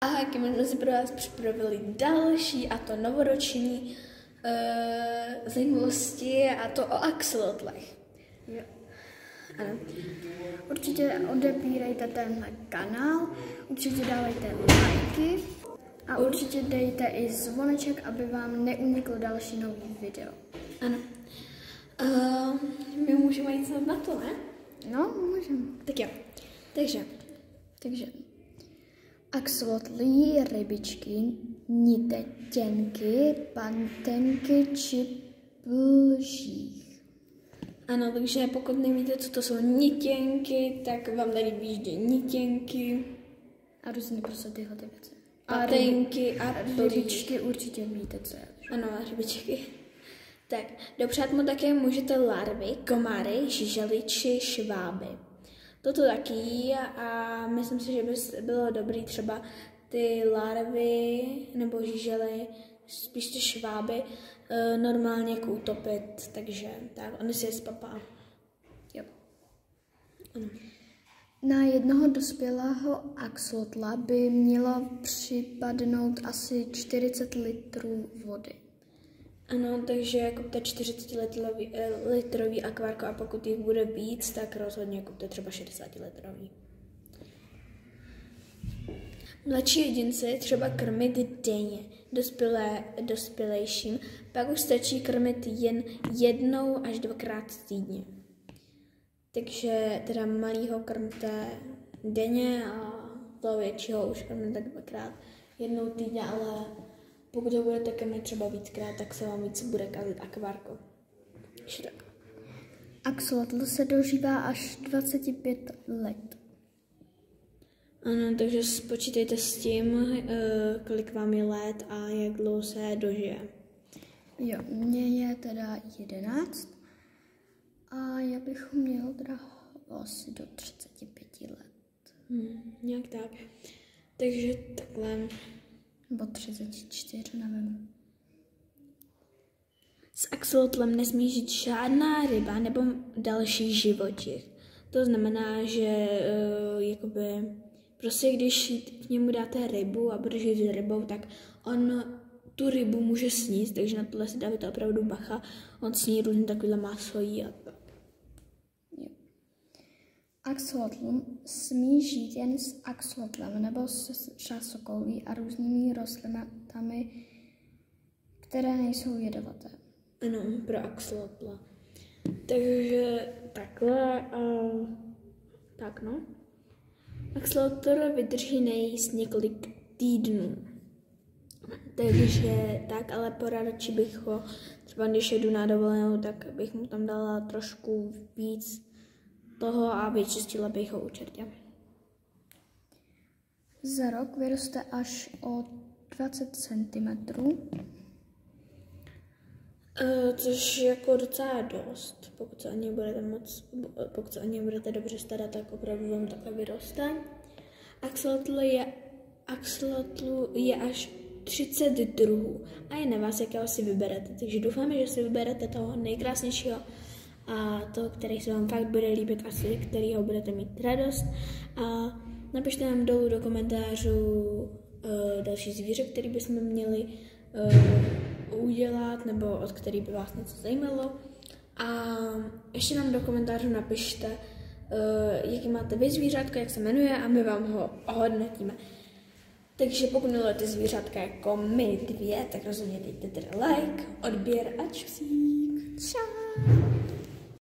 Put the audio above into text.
A taky jsme si pro vás připravili další, a to novoroční zajímavosti, a to o axolotlech. Jo. Ano. Určitě odebírejte tenhle kanál, určitě dávejte lajky a určitě dejte i zvoneček, aby vám neuniklo další nový video. Ano. My můžeme jít snad na to, ne? No, můžeme. Tak jo. Takže axolotly, rybičky, nitetěnky, pantenky či plžích. Ano, takže pokud nevíte, co to jsou nitěnky, tak vám tady výjíždějí nitěnky. A různě prostě tyhle ty věci. Patenky a rybičky určitě víte, co je. Ano, rybičky. Tak, dopřát mu také můžete larvy, komáry, žižely či šváby. Toto taky a myslím si, že by bylo dobré třeba ty larvy nebo žižely, spíš ty šváby, normálně jako utopit, takže tak, oni si je spapá. Jo. Ano. Na jednoho dospělého axolotla by mělo připadnout asi 40 litrů vody. Ano, takže kupte 40-litrový akvárko a pokud jich bude víc, tak rozhodně kupte třeba 60-litrový. Mladší jedince třeba krmit denně, dospělejším, pak už stačí krmit jen 1 až 2krát týdně. Takže teda malýho krmte denně a toho většího už krmte 2krát, 1 týdně, ale pokud ho budete krmit třeba víckrát, tak se vám víc bude kazit akvárko. Tak. Axolotl se dožívá až 25 let. Ano, takže spočítejte s tím, kolik vám je let a jak dlouho se dožije. Jo, mně je teda 11 a já bych měl teda asi do 35 let. Nějak tak. Takže takhle. Nebo 34, nevím. S axolotlem nesmí žít žádná ryba nebo další živočich. To znamená, že prostě když k němu dáte rybu a bude žít s rybou, tak on tu rybu může sníst, takže na tohle si dáváte opravdu bacha. On sní různě takovýhle maso jí a tak. Axolotl smí žít jen s axolotlem nebo s časokolí a různými rostlinami, které nejsou jedovaté. Ano, pro axolotla. Takže takhle tak no. Axolotl vydrží nejíst několik týdnů. Takže tak, ale poradši bych ho, třeba když jedu na dovolenou, tak bych mu tam dala trošku víc toho a vyčistila bych ho určitě. Za rok vyroste až o 20 cm. Což je jako docela dost. Pokud se o ně budete dobře starat, tak opravdu vám takhle vyroste. Axolotlu je až 30 druhů a je na vás, jakého si vyberete. Takže doufáme, že si vyberete toho nejkrásnějšího a toho, který se vám fakt bude líbit a si kterýho budete mít radost. A napište nám dolů do komentářů další zvíře, který bychom měli udělat, nebo od který by vás něco zajímalo. A ještě nám do komentářů napište, jaký máte vy zvířátko, jak se jmenuje a my vám ho ohodnotíme. Takže pokud milujete zvířátka jako my dvě, tak rozhodně dejte teda like, odběr a čusík. Čau!